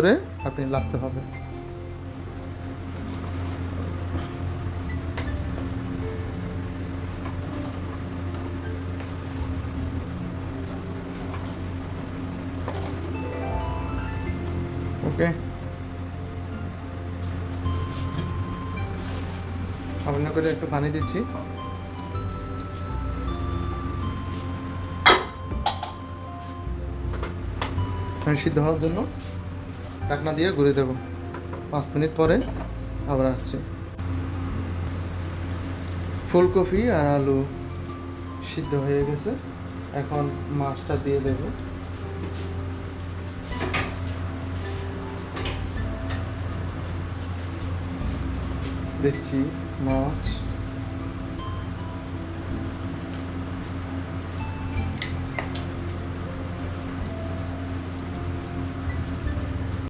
করে আপনি লাগতে হবে। ওকে, সামান্য করে একটু পানি দিচ্ছি। সিদ্ধ হওয়ার জন্য ঢাকনা দিয়ে ঘুরে দেবো। 5 মিনিট পরে আবার আসছি। ফুলকপি আর আলু সিদ্ধ হয়ে গেছে, এখন মাছটা দিয়ে দেব। দিচ্ছি মাছ।